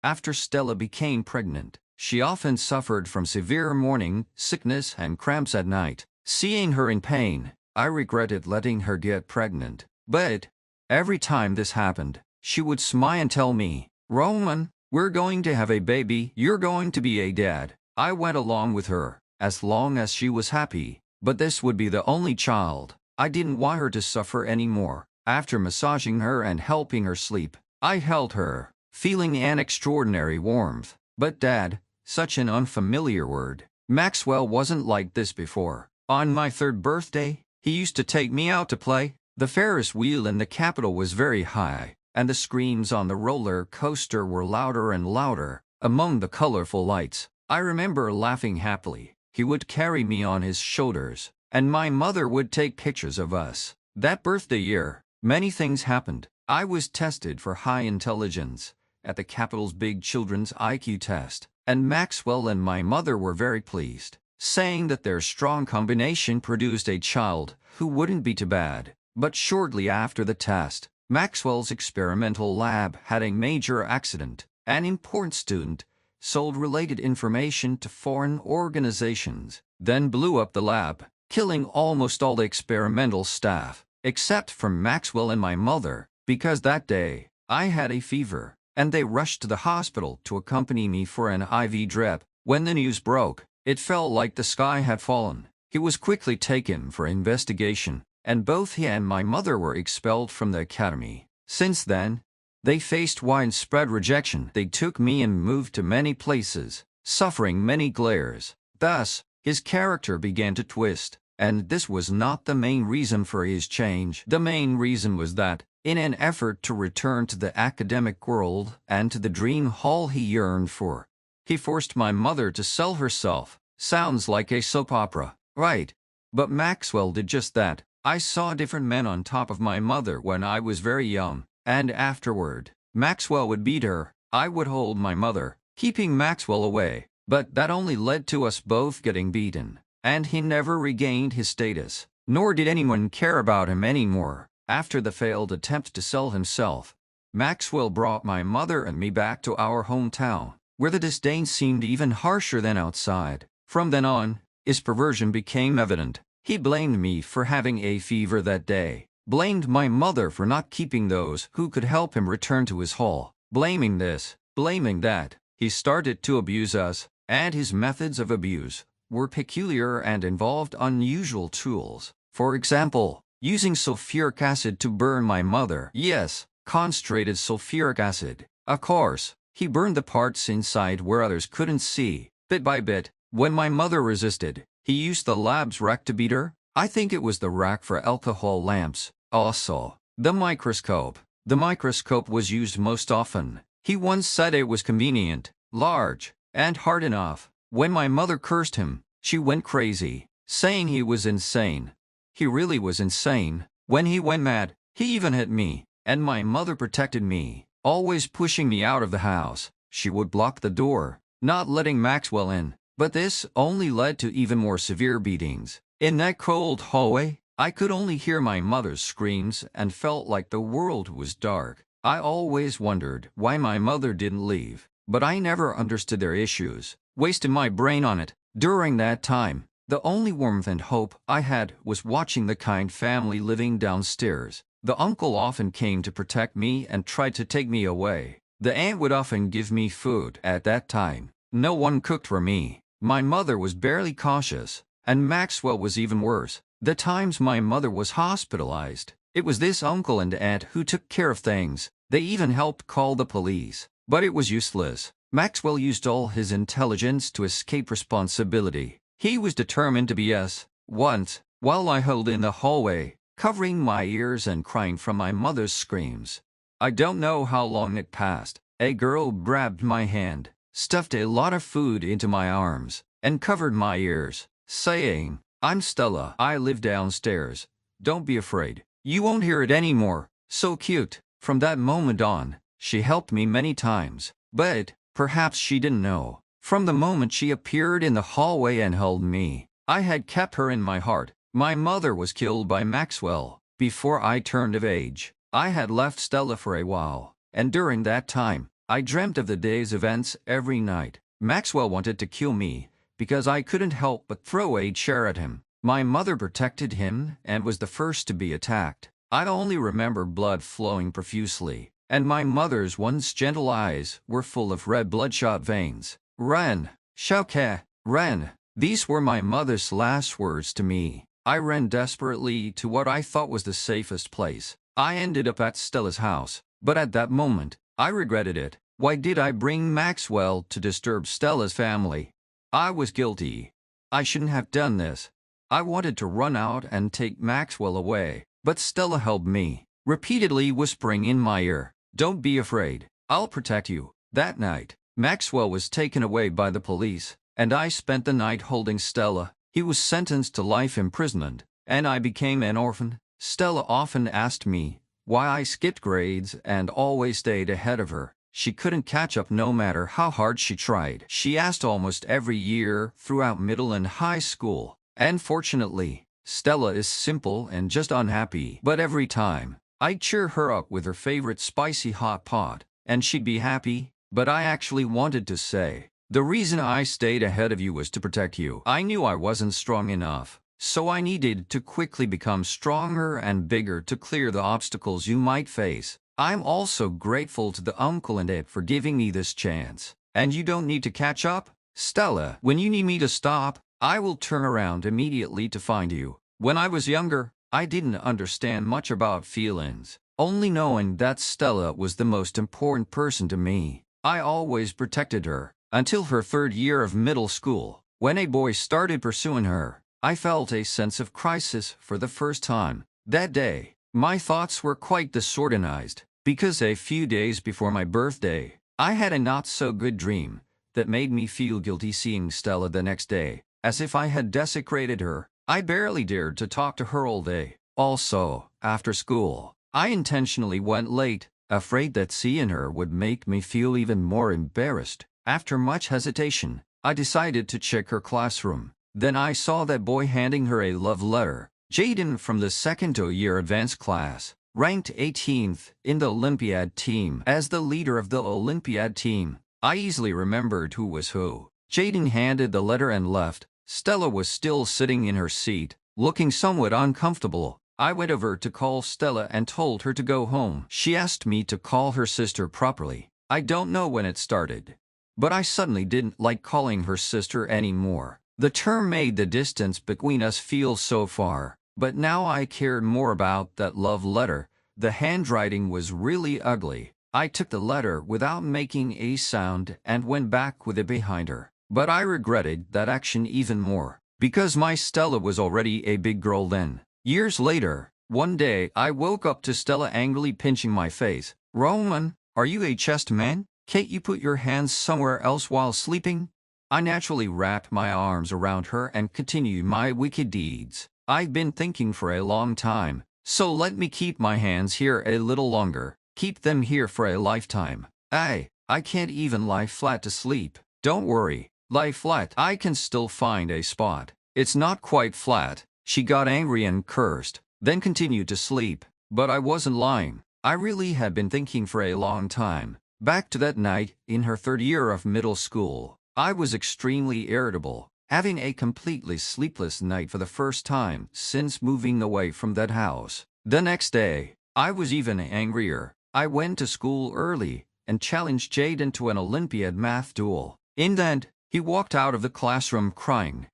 After Stella became pregnant, she often suffered from severe morning sickness and cramps at night. Seeing her in pain, I regretted letting her get pregnant. But every time this happened, she would smile and tell me, Roman, we're going to have a baby, you're going to be a dad. I went along with her, as long as she was happy. But this would be the only child. I didn't want her to suffer anymore. After massaging her and helping her sleep, I held her, feeling an extraordinary warmth. But Dad, such an unfamiliar word. Maxwell wasn't like this before. On my 3rd birthday, he used to take me out to play. The Ferris wheel in the Capitol was very high, and the screams on the roller coaster were louder and louder. Among the colorful lights, I remember laughing happily. He would carry me on his shoulders, and my mother would take pictures of us. That birthday year, many things happened. I was tested for high intelligence at the Capitol's big children's IQ test, and Maxwell and my mother were very pleased, saying that their strong combination produced a child who wouldn't be too bad. But shortly after the test, Maxwell's experimental lab had a major accident. An important student sold related information to foreign organizations, then blew up the lab, killing almost all the experimental staff, except for Maxwell and my mother, because that day, I had a fever, and they rushed to the hospital to accompany me for an IV drip. When the news broke, it felt like the sky had fallen. He was quickly taken for investigation, and both he and my mother were expelled from the academy. Since then, they faced widespread rejection. They took me and moved to many places, suffering many glares. Thus, his character began to twist, and this was not the main reason for his change. The main reason was that, in an effort to return to the academic world and to the dream hall he yearned for, he forced my mother to sell herself. Sounds like a soap opera, right? But Maxwell did just that. I saw different men on top of my mother when I was very young. And afterward, Maxwell would beat her. I would hold my mother, keeping Maxwell away. But that only led to us both getting beaten. And he never regained his status, nor did anyone care about him anymore. After the failed attempt to sell himself, Maxwell brought my mother and me back to our hometown, where the disdain seemed even harsher than outside. From then on, his perversion became evident. He blamed me for having a fever that day, blamed my mother for not keeping those who could help him return to his hall, blaming this, blaming that. He started to abuse us, and his methods of abuse were peculiar and involved unusual tools. For example, using sulfuric acid to burn my mother. Yes, concentrated sulfuric acid. Of course, he burned the parts inside where others couldn't see. Bit by bit, when my mother resisted, he used the lab's rack to beat her. I think it was the rack for alcohol lamps. Also, the microscope. The microscope was used most often. He once said it was convenient, large, and hard enough. When my mother cursed him, she went crazy, saying he was insane. He really was insane. When he went mad, he even hit me, and my mother protected me, always pushing me out of the house. She would block the door, not letting Maxwell in. But this only led to even more severe beatings. In that cold hallway, I could only hear my mother's screams and felt like the world was dark. I always wondered why my mother didn't leave, but I never understood their issues, wasted my brain on it. During that time, the only warmth and hope I had was watching the kind family living downstairs. The uncle often came to protect me and tried to take me away. The aunt would often give me food. At that time, no one cooked for me. My mother was barely cautious, and Maxwell was even worse. The times my mother was hospitalized, it was this uncle and aunt who took care of things. They even helped call the police. But it was useless. Maxwell used all his intelligence to escape responsibility. He was determined to BS. Once, while I held in the hallway, covering my ears and crying from my mother's screams, I don't know how long it passed, a girl grabbed my hand, stuffed a lot of food into my arms, and covered my ears, saying, "I'm Stella. I live downstairs. Don't be afraid. You won't hear it anymore." So cute. From that moment on, she helped me many times, but perhaps she didn't know. From the moment she appeared in the hallway and held me, I had kept her in my heart. My mother was killed by Maxwell. Before I turned of age, I had left Stella for a while, and during that time, I dreamt of the day's events every night. Maxwell wanted to kill me because I couldn't help but throw a chair at him. My mother protected him and was the first to be attacked. I only remember blood flowing profusely, and my mother's once gentle eyes were full of red bloodshot veins. "Run, Xiaoke, run." These were my mother's last words to me. I ran desperately to what I thought was the safest place. I ended up at Stella's house, but at that moment, I regretted it. Why did I bring Maxwell to disturb Stella's family? I was guilty. I shouldn't have done this. I wanted to run out and take Maxwell away, but Stella held me, repeatedly whispering in my ear, "Don't be afraid. I'll protect you." That night, Maxwell was taken away by the police, and I spent the night holding Stella. He was sentenced to life imprisonment, and I became an orphan. Stella often asked me why I skipped grades and always stayed ahead of her. She couldn't catch up no matter how hard she tried. She asked almost every year throughout middle and high school. And fortunately, Stella is simple and just unhappy. But every time, I'd cheer her up with her favorite spicy hot pot, and she'd be happy. But I actually wanted to say, the reason I stayed ahead of you was to protect you. I knew I wasn't strong enough, so I needed to quickly become stronger and bigger to clear the obstacles you might face. I'm also grateful to the uncle and aunt for giving me this chance. And you don't need to catch up, Stella. When you need me to stop, I will turn around immediately to find you. When I was younger, I didn't understand much about feelings, only knowing that Stella was the most important person to me. I always protected her, until her third year of middle school. When a boy started pursuing her, I felt a sense of crisis for the first time. That day, my thoughts were quite disorganized, because a few days before my birthday, I had a not-so-good dream that made me feel guilty seeing Stella the next day, as if I had desecrated her. I barely dared to talk to her all day. Also, after school, I intentionally went late, afraid that seeing her would make me feel even more embarrassed. After much hesitation, I decided to check her classroom. Then I saw that boy handing her a love letter. Jaden from the second-year advanced class, ranked 18th in the Olympiad team. As the leader of the Olympiad team, I easily remembered who was who. Jaden handed the letter and left. Stella was still sitting in her seat, looking somewhat uncomfortable. I went over to call Stella and told her to go home. She asked me to call her sister properly. I don't know when it started, but I suddenly didn't like calling her sister anymore. The term made the distance between us feel so far, but now I cared more about that love letter. The handwriting was really ugly. I took the letter without making a sound and went back with it behind her. But I regretted that action even more, because my Stella was already a big girl then. Years later, one day I woke up to Stella angrily pinching my face. "Roman, are you a chest man? Can't you put your hands somewhere else while sleeping?" I naturally wrapped my arms around her and continued my wicked deeds. "I've been thinking for a long time, so let me keep my hands here a little longer. Keep them here for a lifetime. I can't even lie flat to sleep." "Don't worry, lie flat. I can still find a spot. It's not quite flat." She got angry and cursed, then continued to sleep. But I wasn't lying. I really had been thinking for a long time. Back to that night, in her third year of middle school, I was extremely irritable, having a completely sleepless night for the first time since moving away from that house. The next day, I was even angrier. I went to school early and challenged Jaden to an Olympiad math duel. In the end, he walked out of the classroom crying.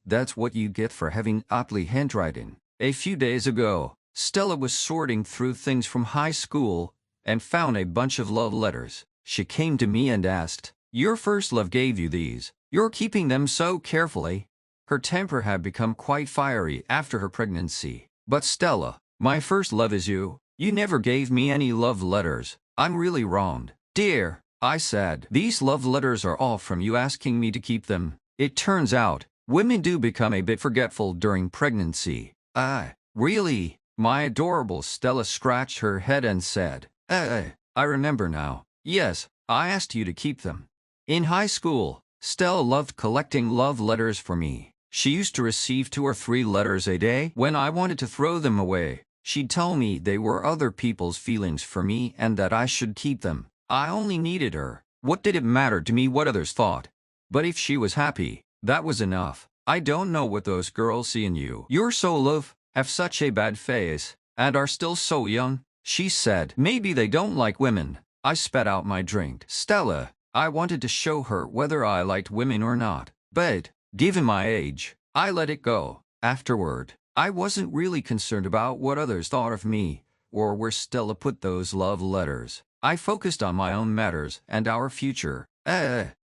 That's what you get for having ugly handwriting. A few days ago, Stella was sorting through things from high school and found a bunch of love letters. She came to me and asked, "Your first love gave you these. You're keeping them so carefully." Her temper had become quite fiery after her pregnancy. "But Stella, my first love is you. You never gave me any love letters. I'm really wronged." "Dear," I said, "these love letters are all from you asking me to keep them." It turns out, women do become a bit forgetful during pregnancy. Really?" My adorable Stella scratched her head and said, I remember now. Yes, I asked you to keep them." In high school, Stella loved collecting love letters for me. She used to receive 2 or 3 letters a day. When I wanted to throw them away, she'd tell me they were other people's feelings for me and that I should keep them. I only needed her. What did it matter to me what others thought? But if she was happy, that was enough. "I don't know what those girls see in you. You're so love, have such a bad face, and are still so young," she said. "Maybe they don't like women." I spat out my drink. Stella, I wanted to show her whether I liked women or not. But, given my age, I let it go. Afterward, I wasn't really concerned about what others thought of me, or where Stella put those love letters. I focused on my own matters and our future.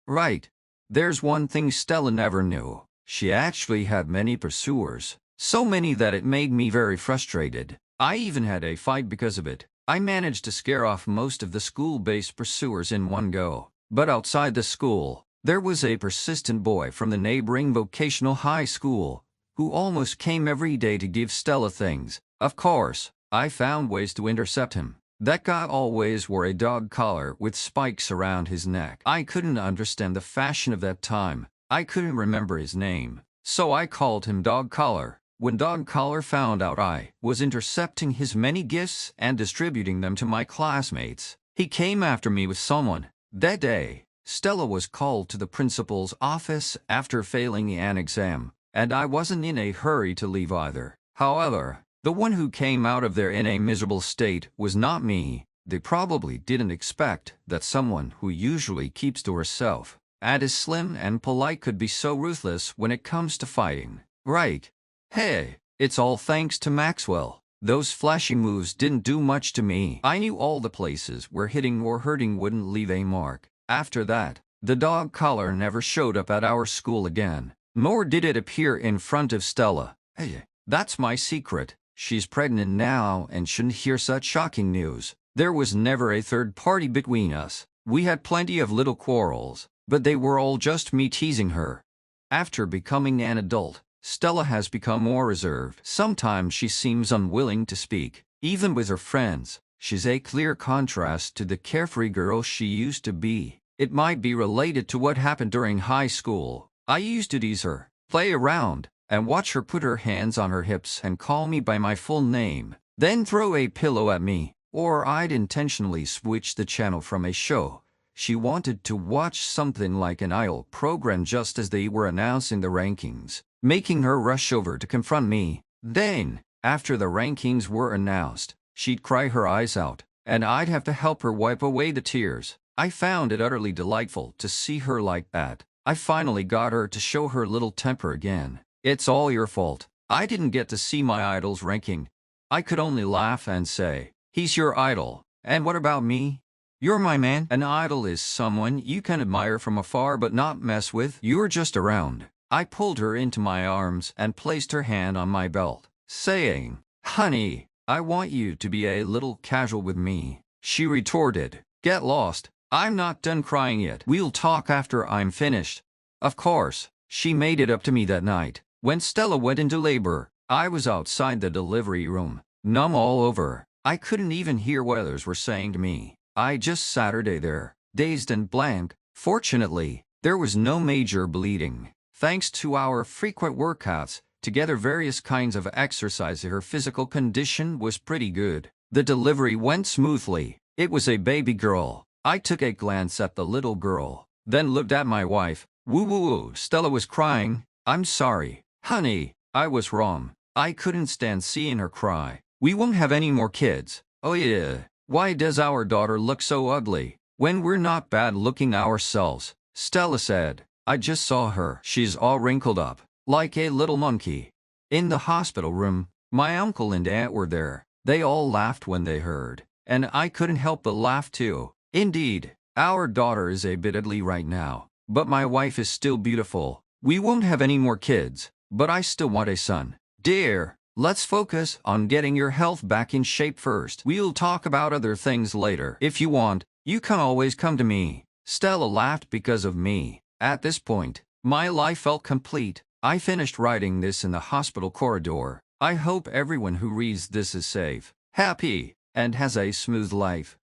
Right. There's one thing Stella never knew. She actually had many pursuers. So many that it made me very frustrated. I even had a fight because of it. I managed to scare off most of the school-based pursuers in one go. But outside the school, there was a persistent boy from the neighboring vocational high school who almost came every day to give Stella things. Of course, I found ways to intercept him. That guy always wore a dog collar with spikes around his neck. I couldn't understand the fashion of that time. I couldn't remember his name, so I called him Dog Collar. When Dog Collar found out I was intercepting his many gifts and distributing them to my classmates, he came after me with someone. That day, Stella was called to the principal's office after failing an exam, and I wasn't in a hurry to leave either. However, the one who came out of there in a miserable state was not me. They probably didn't expect that someone who usually keeps to herself and is slim and polite could be so ruthless when it comes to fighting. Right. Hey, it's all thanks to Maxwell. Those flashy moves didn't do much to me. I knew all the places where hitting or hurting wouldn't leave a mark. After that, the dog collar never showed up at our school again, nor did it appear in front of Stella. Hey, that's my secret. She's pregnant now and shouldn't hear such shocking news. There was never a third party between us. We had plenty of little quarrels, but they were all just me teasing her. After becoming an adult, Stella has become more reserved. Sometimes she seems unwilling to speak. Even with her friends, she's a clear contrast to the carefree girl she used to be. It might be related to what happened during high school. I used to tease her, play around, and watch her put her hands on her hips and call me by my full name, then throw a pillow at me, or I'd intentionally switch the channel from a show she wanted to watch, something like an Idol program, just as they were announcing the rankings, making her rush over to confront me. Then, after the rankings were announced, she'd cry her eyes out, and I'd have to help her wipe away the tears. I found it utterly delightful to see her like that. I finally got her to show her little temper again. "It's all your fault. I didn't get to see my idol's ranking." I could only laugh and say, "He's your idol. And what about me? You're my man." An idol is someone you can admire from afar but not mess with. You're just around. I pulled her into my arms and placed her hand on my belt, saying, "Honey, I want you to be a little casual with me." She retorted, "Get lost. I'm not done crying yet. We'll talk after I'm finished." Of course, she made it up to me that night. When Stella went into labor, I was outside the delivery room, numb all over. I couldn't even hear what others were saying to me. I just sat there, dazed and blank. Fortunately, there was no major bleeding. Thanks to our frequent workouts, together various kinds of exercise, her physical condition was pretty good. The delivery went smoothly. It was a baby girl. I took a glance at the little girl, then looked at my wife. Woo, Stella was crying. "I'm sorry, honey, I was wrong. I couldn't stand seeing her cry. We won't have any more kids." "Oh yeah. Why does our daughter look so ugly when we're not bad looking ourselves?" Stella said. "I just saw her. She's all wrinkled up. like a little monkey. In the hospital room, my uncle and aunt were there. They all laughed when they heard, and I couldn't help but laugh too. Indeed, our daughter is a bit ugly right now, but my wife is still beautiful. We won't have any more kids, but I still want a son. Dear, let's focus on getting your health back in shape first. We'll talk about other things later. If you want, you can always come to me. Stella laughed because of me. At this point, my life felt complete. I finished writing this in the hospital corridor. I hope everyone who reads this is safe, happy, and has a smooth life.